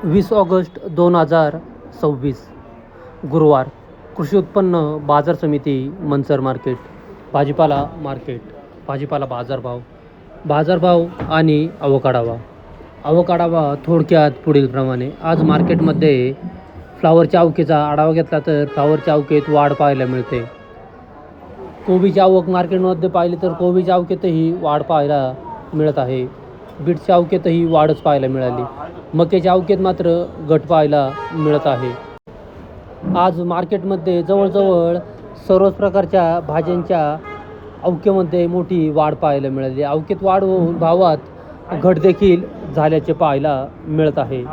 20 August 2026 गुरुवार. कृषी उत्पन्न बाजार समिती मंचर मार्केट. भाजीपाला बाजारभाव आणि अवकाढावा थोडक्यात पुढीलप्रमाणे. आज मार्केटमध्ये फ्लावरच्या आवकेचा आढावा घेतला तर फ्लावरच्या आवकेत वाढ पाहायला मिळते. कोबीची आवक मार्केटमध्ये पाहिली तर कोबीच्या आवकेतही वाढ पाहायला मिळत आहे. बीटच्या आवकेतही वाढच पाहायला मिळाली. मक्याच्या आवकेत मात्र घट पाहायला मिळत आहे. आज मार्केटमध्ये जवळजवळ सर्वच प्रकारच्या भाज्यांच्या आवकेमध्ये मोठी वाढ पाहायला मिळाली. आवकेत वाढ होऊन भावात घट देखील झाल्याचे पाहायला मिळत आहे.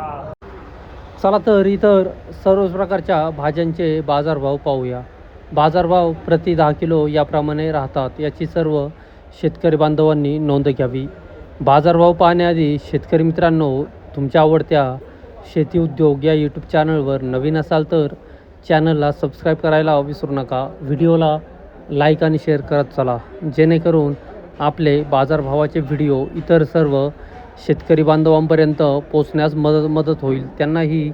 चला तर इतर सर्वच प्रकारच्या भाज्यांचे बाजारभाव पाहूया. बाजारभाव प्रति 10 किलो याप्रमाणे राहतात. याची सर्व शेतकरी बांधवांनी नोंद घ्यावी. बाजारभाव पाहण्याआधी शेतकरी मित्रांनो, तुमच्या आवडत्या शेती उद्योग या यूट्यूब चॅनलवर नवीन असाल तर चॅनलला सबस्क्राईब करायला विसरू नका. व्हिडिओला लाईक आणि शेअर करत चला, जेणेकरून आपले बाजारभावाचे व्हिडिओ इतर सर्व शेतकरी बांधवांपर्यंत पोचण्यास मदत होईल. त्यांनाही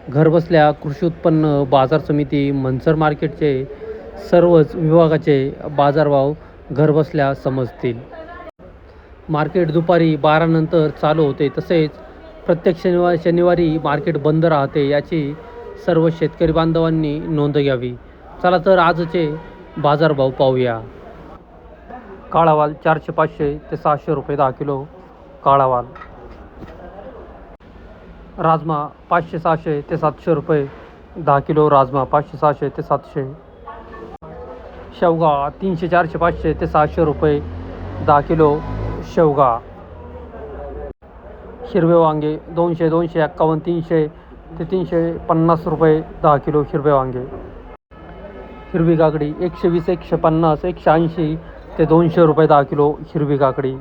घरबसल्या कृषी उत्पन्न बाजार समिती मंचर मार्केटचे सर्वच विभागाचे बाजारभाव घरबसल्या समजतील. मार्केट दुपारी 12 नंतर चालू होते. तसेच प्रत्येक शनिवारी मार्केट बंद राहते. याची सर्व शेतकरी बांधवांनी नोंद घ्यावी. चला तर आजचे बाजारभाव पाहूया. काळावाल 400-500 ते 600 रुपये 10 किलो काळावाल. राजमा 500-600 ते 700 रुपये 10 किलो राजमा. 500-600 ते 700. शेवगा 300-400-500 ते 600 रुपये 10 किलो शेवगा. हिरवे वांगे 200-251 300 ते 350 रुपये 10 किलो हिरवे वांगे. हिरवी काकडी 120-150 180 ते 200 रुपये 10 किलो हिरवी काकडी.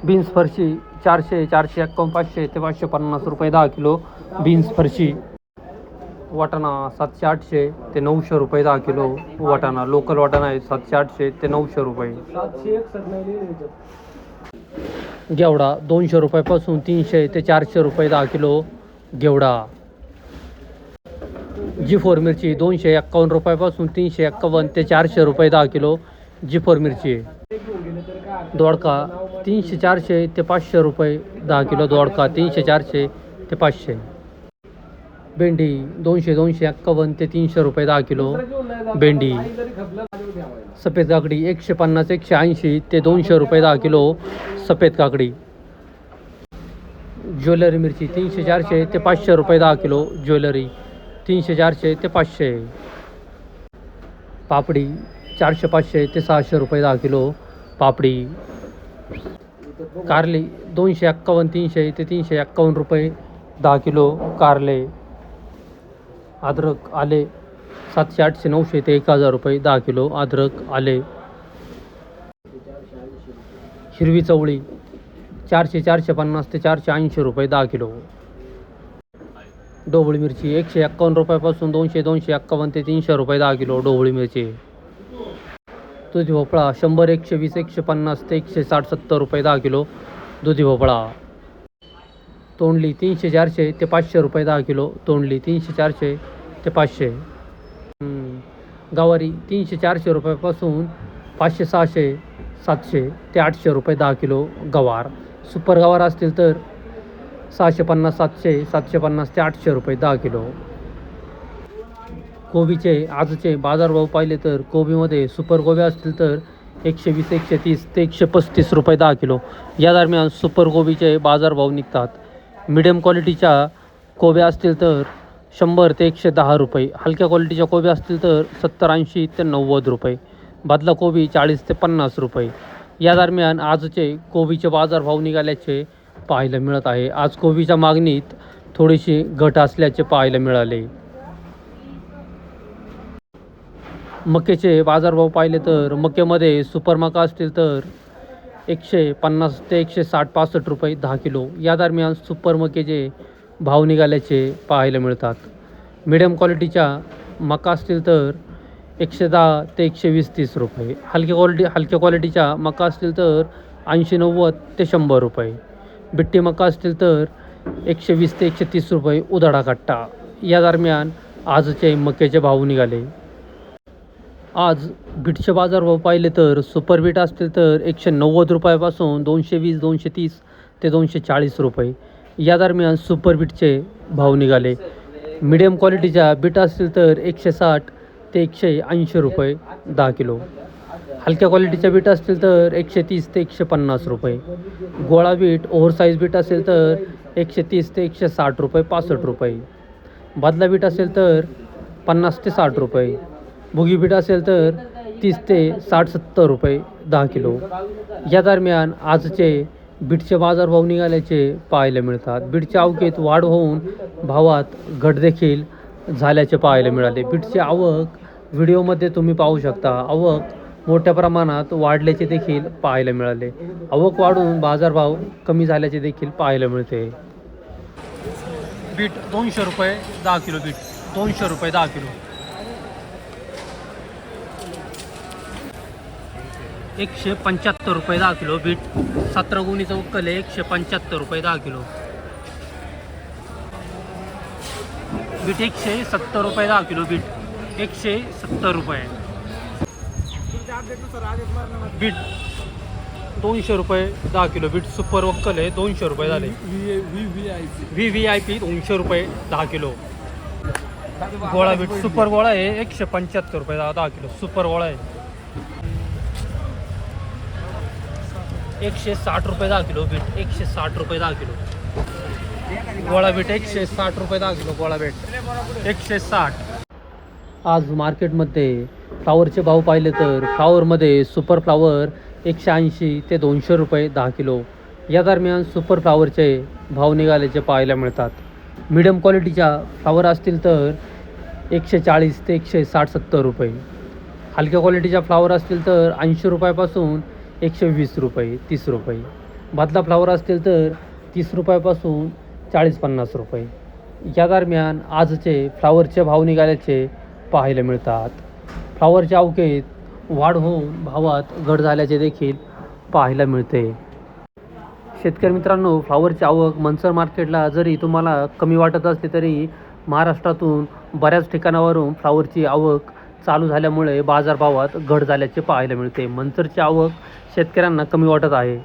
बीन्स फरशी 451 500 ते 550 रुपये 10 किलो बीन्स फरशी. वाटाणा 700-800 ते 900 रुपये 10 किलो वाटाणा. लोकल वाटाणा आहे 700-800 ते 900 रुपये. घेवडा 200 रुपयापासून 300 ते 400 रुपये 10 किलो घेवडा. G4 मिरची 251 रुपयापासून 351 ते 400 रुपये 10 किलो G4 मिरची. दोडका 300-400 ते 500 रुपये 10 किलो दोडका. 300-400 ते 500. भेंडी 200-251 ते 300 रुपये 10 किलो भेंडी. सफेद काकडी 150-180 ते 200 रुपये 10 किलो सफेद काकडी. ज्वेलरी मिरची 300-400 ते 500 रुपये 10 किलो ज्वेलरी. 300-400 ते 500. पापडी 400-500 ते 600 रुपये 10 किलो पापडी. कारली 251-300 ते 351 रुपये 10 किलो कारले. अद्रक आले 700-800-900 ते 1000 रुपये 10 किलो अद्रक आले. हिरवी चवळी 400-450 ते 480 रुपये 10 किलो. ढोबळी मिरची 151 रुपयापासून 200-251 ते 300 रुपये 10 किलो ढोबळी मिरची. दुधी भोपळा 100-120-150 ते 160-70 रुपये 10 किलो दुधी भोपळा. तोंडली 300-400 ते 500 रुपये 10 किलो तोंडली. 300-400 ते 500. गवारी 300-400 रुपयापासून 500-600-700 ते 800 रुपये 10 किलो गवार. सुपर गवार असतील तर 650-700-750 ते 800 रुपये 10 किलो. कोबीचे आजचे बाजारभाव पाहिले तर कोबीमध्ये सुपर कोबी असतील तर 120-130 ते 135 रुपये 10 किलो या दरम्यान सुपर कोबीचे बाजारभाव निघतात. मिडियम क्वालिटीच्या कोब्या असतील तर 100 ते 110 रुपये. हलक्या क्वालिटीच्या कोबी असतील तर 70-80 ते 90 रुपये. बदला कोबी 40 ते 50 रुपये. या दरम्यान आजचे कोबीचे बाजारभाव निघाल्याचे पाहायला मिळत आहे. आज कोबीच्या मागणीत थोडीशी घट असल्याचे पाहायला मिळाले. मक्याचे बाजारभाव पाहिले तर मक्यामध्ये सुपर मका असतील तर 150 ते 160-65 रुपये 10 किलो या दरम्यान सुपर मक्याचे भाव निघाल्याचे पाहायला मिळतात. मिडियम क्वालिटीच्या मका असतील तर 110 ते 120-30 रुपये. हलक्या क्वालिटीच्या मका असतील तर 80-90 ते 100 रुपये. बिट्टी मका असतील तर 120 ते 130 रुपये उधाळा कट्टा. या दरम्यान आजचे मक्याचे भाव निघाले. आज बीटचे बाजारभाव पाहिले तर सुपर बीट असतील तर 190 रुपयापासून 220, 230 ते 240 रुपये या दरम्यान सुपर बीटचे भाव निघाले. मिडियम क्वालिटीच्या बीट असतील तर 160 ते 180 रुपये 10 किलो. हलक्या क्वालिटीच्या बीट असतील तर 130 ते 150 रुपये. गोळा बीट ओव्हरसाईज बीट असेल तर 130 ते 160 रुपये 65 रुपये. बादला बीट असेल तर 50 ते 60 रुपये. भुगी बीट असेल तर 30 ते 60-70 रुपये 10 किलो. या दरम्यान आजचे बीटचे बाजारभाव निघाल्याचे पाहायला मिळतात. बीटच्या आवकेत वाढ होऊन भावात घट देखील झाल्याचे पाहायला मिळाले. बीटची आवक व्हिडिओमध्ये तुम्ही पाहू शकता. आवक मोठ्या प्रमाणात वाढल्याचे देखील पाहायला मिळाले. आवक वाढून बाजारभाव कमी झाल्याचे देखील पाहायला मिळते. बीट 200 रुपये 10 किलो. बीट 200 रुपये 10 किलो. 175 रुपये 10 किलो. बीट 17 गुणीचं उक्कल आहे. 175 रुपये 10 किलो. बीट 170 रुपये 10 किलो. बीट 170 रुपये. बीट 200 रुपये 10 किलो. बीट सुपर वक्कल आहे. 200 रुपये झाले. VVIP 200 रुपये 10 किलो. गोळा बीट सुपर गोळा आहे. 175 रुपये 10 किलो. सुपर गोळा आहे. 160 रुपये 10 किलो. बीट 160 रुपये 10 किलो. गोळा बीट 160 रुपये 10 किलो. गोळा बीट 160. आज मार्केटमध्ये फ्लावरचे भाव पाहिले तर फ्लावरमध्ये सुपर फ्लावर 180 ते 200 रुपये 10 किलो. या दरम्यान सुपर फ्लावरचे भाव निघाल्याचे पाहायला मिळतात. मिडियम क्वालिटीच्या फ्लावर असतील तर 140 ते 160-70 रुपये. हलक्या क्वालिटीच्या फ्लावर असतील तर 80 रुपयापासून 120 रुपये 30 रुपये. बादला फ्लावर असतील तर 30 रुपयापासून 40-50 रुपये. या दरम्यान आजचे फ्लावरचे भाव निघाल्याचे पाहायला मिळतात. फ्लावरच्या आवकेत वाढ होऊन भावात घट झाल्याचे देखील पाहायला मिळते. शेतकरी मित्रांनो, फ्लावरची आवक मनसर मार्केटला जरी तुम्हाला कमी वाटत असली तरी महाराष्ट्रातून बऱ्याच ठिकाणावरून फ्लावरची आवक चालू झाल्यामुळे बाजारभावात घट झाल्याचे पाहायला मिळते. मनसरची आवक शेतकऱ्यांना कमी वाटत आहे.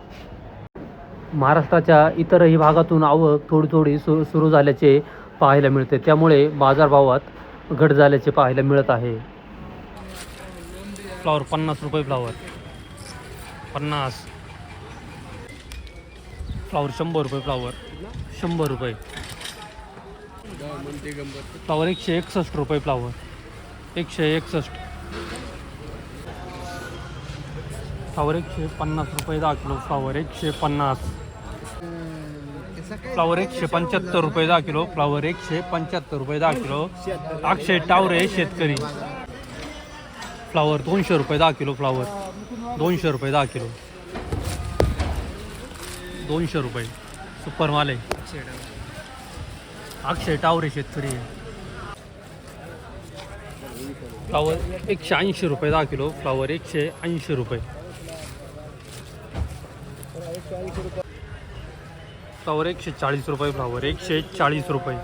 महाराष्ट्राच्या इतरही भागातून आवक थोडी सुरू झाल्याचे पाहायला मिळते. त्यामुळे बाजारभावात घट झाल्याचे पाहायला मिळत आहे. फ्लावर 50 रुपये. फ्लावर 50. फ्लावर 100 रुपये. फ्लावर 100 रुपये. फ्लावर 161 रुपये. फ्लावर 161. फ्लावर 150 रुपये 10 किलो. फ्लावर 150. फ्लावर 175 रुपये 10 किलो. फ्लावर 175 रुपये 10 किलो. अक्षय टावरे शेतकरी. फ्लावर 200 रुपये 10 किलो. फ्लावर 200 रुपये 10 किलो. 200 रुपये. सुपर माल आहे. अक्षय टावरे शेतकरी. फ्लावर 180 रुपये 10 किलो. फ्लावर 180 रुपये. फ्लावर 140 रुपये. फ्लावर 140 रुपये.